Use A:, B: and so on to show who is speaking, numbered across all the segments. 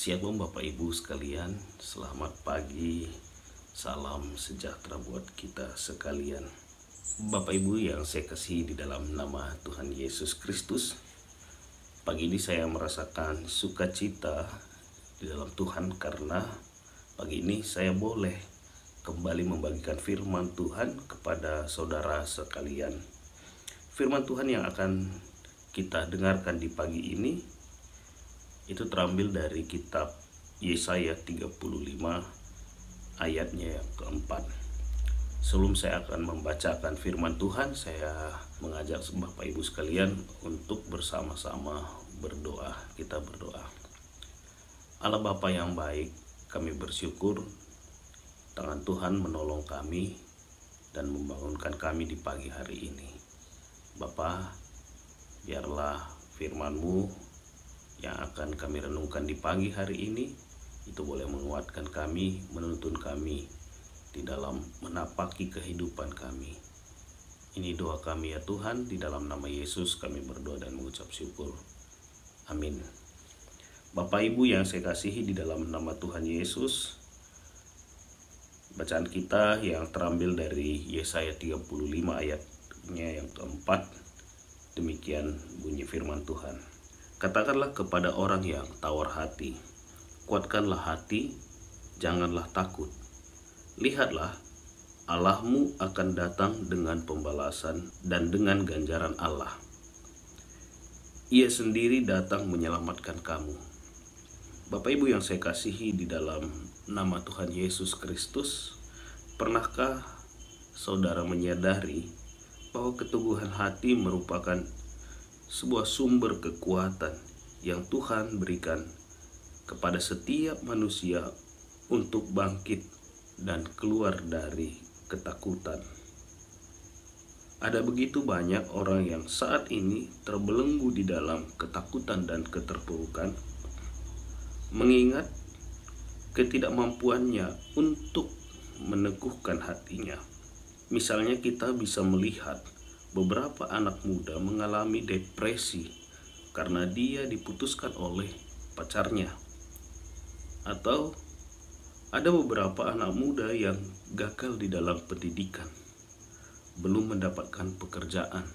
A: Shalom Bapak Ibu sekalian, selamat pagi, salam sejahtera buat kita sekalian. Bapak Ibu yang saya kasihi di dalam nama Tuhan Yesus Kristus, pagi ini saya merasakan sukacita di dalam Tuhan karena pagi ini saya boleh kembali membagikan firman Tuhan kepada saudara sekalian. Firman Tuhan yang akan kita dengarkan di pagi ini itu terambil dari kitab Yesaya 35 ayatnya yang keempat. Sebelum saya akan membacakan firman Tuhan, saya mengajak Bapak Ibu sekalian untuk bersama-sama berdoa. Kita berdoa. Allah Bapa yang baik, kami bersyukur tangan Tuhan menolong kami dan membangunkan kami di pagi hari ini. Bapa, biarlah firman-Mu yang akan kami renungkan di pagi hari ini itu boleh menguatkan kami, menuntun kami di dalam menapaki kehidupan kami. Ini doa kami ya Tuhan, di dalam nama Yesus kami berdoa dan mengucap syukur. Amin. Bapak Ibu yang saya kasihi di dalam nama Tuhan Yesus, bacaan kita yang terambil dari Yesaya 35 ayatnya yang keempat. Demikian bunyi firman Tuhan. Katakanlah kepada orang yang tawar hati, kuatkanlah hati, janganlah takut. Lihatlah, Allahmu akan datang dengan pembalasan dan dengan ganjaran Allah. Ia sendiri datang menyelamatkan kamu. Bapak Ibu yang saya kasihi di dalam nama Tuhan Yesus Kristus, pernahkah saudara menyadari bahwa keteguhan hati merupakan sebuah sumber kekuatan yang Tuhan berikan kepada setiap manusia untuk bangkit dan keluar dari ketakutan. Ada begitu banyak orang yang saat ini terbelenggu di dalam ketakutan dan keterpurukan, mengingat ketidakmampuannya untuk meneguhkan hatinya. Misalnya kita bisa melihat beberapa anak muda mengalami depresi karena dia diputuskan oleh pacarnya. Atau ada beberapa anak muda yang gagal di dalam pendidikan, belum mendapatkan pekerjaan,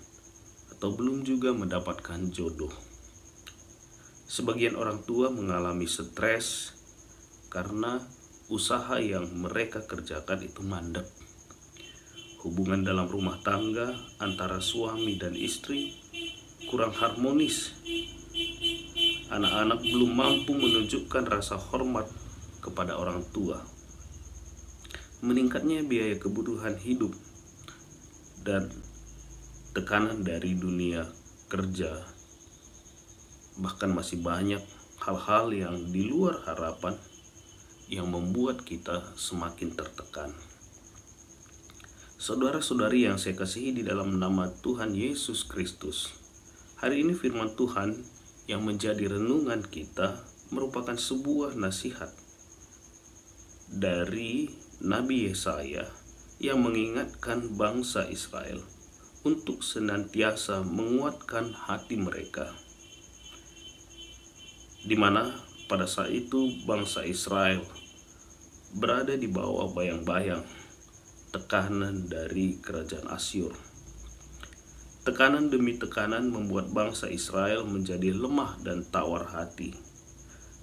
A: atau belum juga mendapatkan jodoh. Sebagian orang tua mengalami stres karena usaha yang mereka kerjakan itu mandek. Hubungan dalam rumah tangga antara suami dan istri kurang harmonis. Anak-anak belum mampu menunjukkan rasa hormat kepada orang tua. Meningkatnya biaya kebutuhan hidup dan tekanan dari dunia kerja. Bahkan masih banyak hal-hal yang di luar harapan yang membuat kita semakin tertekan. Saudara-saudari yang saya kasihi di dalam nama Tuhan Yesus Kristus, hari ini firman Tuhan yang menjadi renungan kita merupakan sebuah nasihat dari Nabi Yesaya yang mengingatkan bangsa Israel untuk senantiasa menguatkan hati mereka, di mana pada saat itu bangsa Israel berada di bawah bayang-bayang tekanan dari kerajaan Asyur. Tekanan demi tekanan membuat bangsa Israel menjadi lemah dan tawar hati.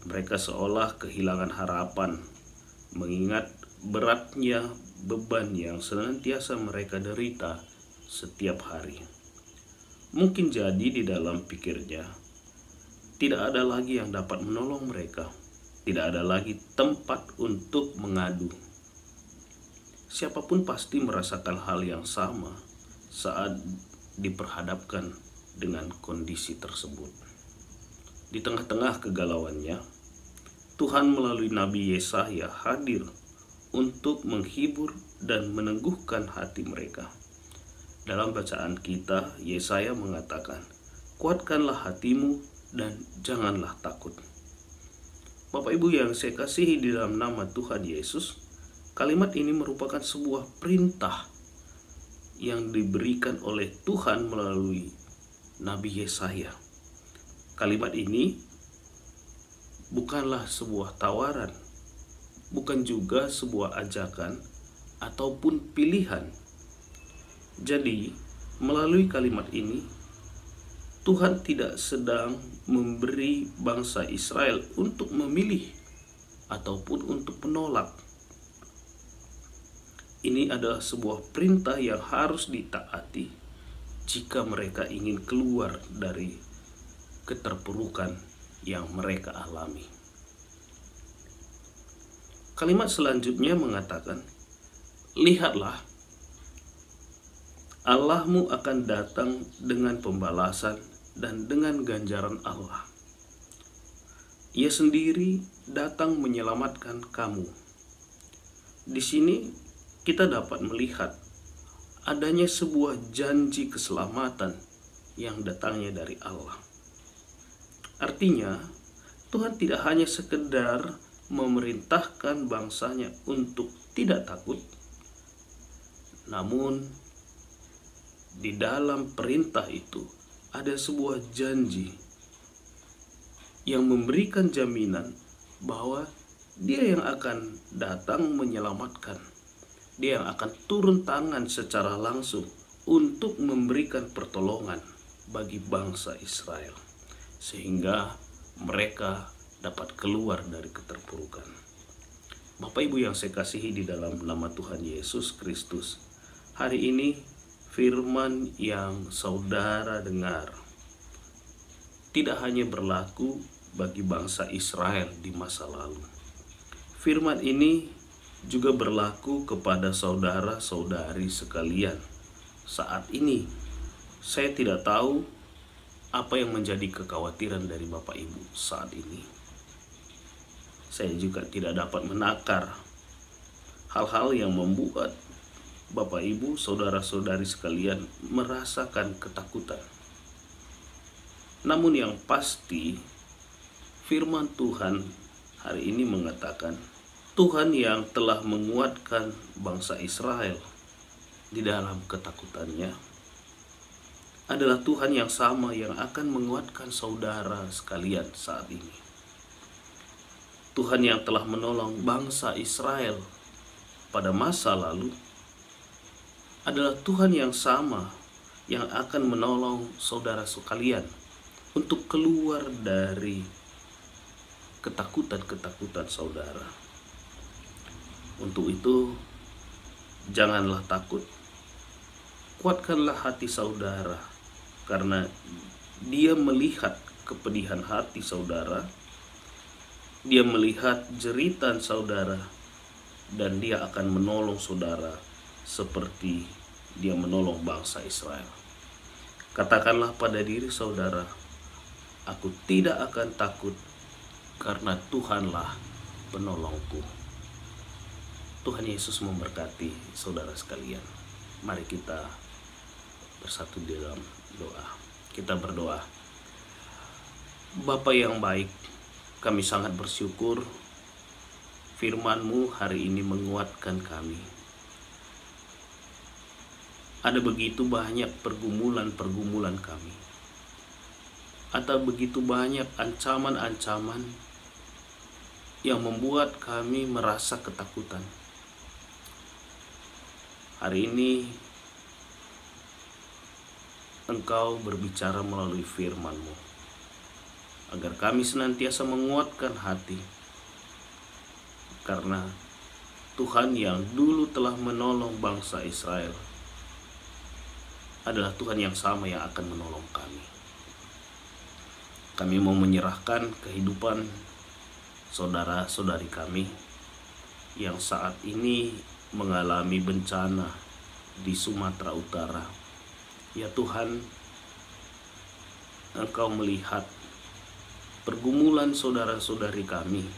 A: Mereka seolah kehilangan harapan, mengingat beratnya beban yang senantiasa mereka derita setiap hari. Mungkin jadi di dalam pikirnya, tidak ada lagi yang dapat menolong mereka. Tidak ada lagi tempat untuk mengadu. Siapapun pasti merasakan hal yang sama saat diperhadapkan dengan kondisi tersebut. Di tengah-tengah kegalauannya, Tuhan melalui Nabi Yesaya hadir untuk menghibur dan meneguhkan hati mereka. Dalam bacaan kita, Yesaya mengatakan, "Kuatkanlah hatimu dan janganlah takut." Bapak Ibu yang saya kasihi di dalam nama Tuhan Yesus, kalimat ini merupakan sebuah perintah yang diberikan oleh Tuhan melalui Nabi Yesaya. Kalimat ini bukanlah sebuah tawaran, bukan juga sebuah ajakan ataupun pilihan. Jadi, melalui kalimat ini, Tuhan tidak sedang memberi bangsa Israel untuk memilih ataupun untuk menolak. Ini adalah sebuah perintah yang harus ditaati jika mereka ingin keluar dari keterpurukan yang mereka alami. Kalimat selanjutnya mengatakan, "Lihatlah, Allahmu akan datang dengan pembalasan dan dengan ganjaran Allah. Ia sendiri datang menyelamatkan kamu." Di sini kita dapat melihat adanya sebuah janji keselamatan yang datangnya dari Allah. Artinya, Tuhan tidak hanya sekedar memerintahkan bangsanya untuk tidak takut, namun di dalam perintah itu ada sebuah janji yang memberikan jaminan bahwa Dia yang akan datang menyelamatkan. Dia yang akan turun tangan secara langsung untuk memberikan pertolongan bagi bangsa Israel, sehingga mereka dapat keluar dari keterpurukan. Bapak Ibu yang saya kasihi di dalam nama Tuhan Yesus Kristus, hari ini firman yang saudara dengar tidak hanya berlaku bagi bangsa Israel di masa lalu. Firman ini juga berlaku kepada saudara-saudari sekalian saat ini. Saya tidak tahu apa yang menjadi kekhawatiran dari Bapak Ibu saat ini. Saya juga tidak dapat menakar hal-hal yang membuat Bapak Ibu, saudara-saudari sekalian merasakan ketakutan. Namun yang pasti, firman Tuhan hari ini mengatakan, Tuhan yang telah menguatkan bangsa Israel di dalam ketakutannya adalah Tuhan yang sama yang akan menguatkan saudara sekalian saat ini. Tuhan yang telah menolong bangsa Israel pada masa lalu adalah Tuhan yang sama yang akan menolong saudara sekalian untuk keluar dari ketakutan-ketakutan saudara. Untuk itu, janganlah takut. Kuatkanlah hati saudara, karena Dia melihat kepedihan hati saudara, Dia melihat jeritan saudara, dan Dia akan menolong saudara seperti Dia menolong bangsa Israel. Katakanlah pada diri saudara, aku tidak akan takut karena Tuhanlah penolongku. Tuhan Yesus memberkati saudara sekalian. Mari kita bersatu di dalam doa. Kita berdoa. Bapa yang baik, kami sangat bersyukur firman-Mu hari ini menguatkan kami. Ada begitu banyak pergumulan-pergumulan kami. Atau begitu banyak ancaman-ancaman yang membuat kami merasa ketakutan. Hari ini Engkau berbicara melalui firman-Mu, agar kami senantiasa menguatkan hati, karena Tuhan yang dulu telah menolong bangsa Israel adalah Tuhan yang sama yang akan menolong kami. Kami mau menyerahkan kehidupan saudara-saudari kami yang saat ini mengalami bencana di Sumatera Utara. Ya Tuhan, Engkau melihat pergumulan saudara-saudari kami.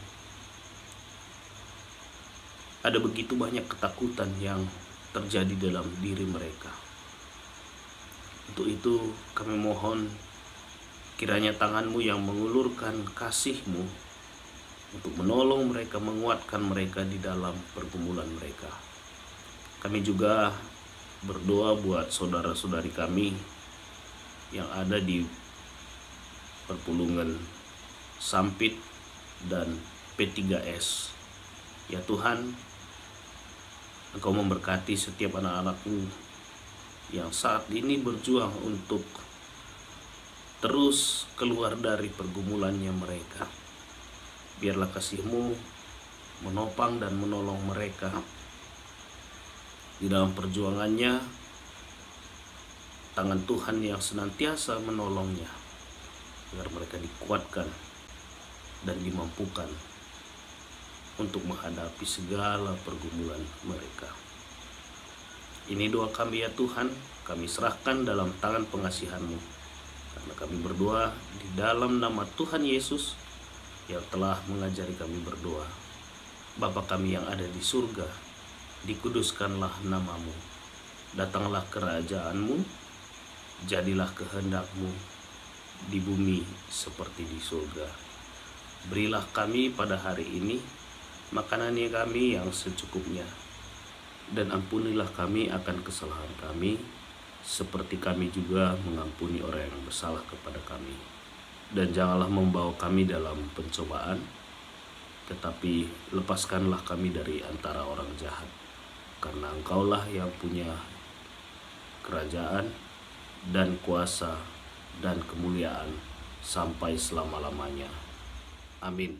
A: Ada begitu banyak ketakutan yang terjadi dalam diri mereka. Untuk itu kami mohon kiranya tangan-Mu yang mengulurkan kasih-Mu untuk menolong mereka, menguatkan mereka di dalam pergumulan mereka. Kami juga berdoa buat saudara-saudari kami yang ada di Perpulungan Sampit dan P3S. Ya Tuhan, Engkau memberkati setiap anak-anak-Mu yang saat ini berjuang untuk terus keluar dari pergumulannya mereka. Biarlah kasih-Mu menopang dan menolong mereka di dalam perjuangannya. Tangan Tuhan yang senantiasa menolongnya, agar mereka dikuatkan dan dimampukan untuk menghadapi segala pergumulan mereka. Ini doa kami ya Tuhan, kami serahkan dalam tangan pengasihan-Mu, karena kami berdoa di dalam nama Tuhan Yesus yang telah mengajari kami berdoa. Bapa kami yang ada di surga, dikuduskanlah nama-Mu, datanglah kerajaan-Mu, jadilah kehendak-Mu di bumi seperti di surga. Berilah kami pada hari ini makanannya kami yang secukupnya, dan ampunilah kami akan kesalahan kami, seperti kami juga mengampuni orang yang bersalah kepada kami. Dan janganlah membawa kami dalam pencobaan, tetapi lepaskanlah kami dari antara orang jahat, karena Engkaulah yang punya kerajaan dan kuasa dan kemuliaan sampai selama-lamanya. Amin.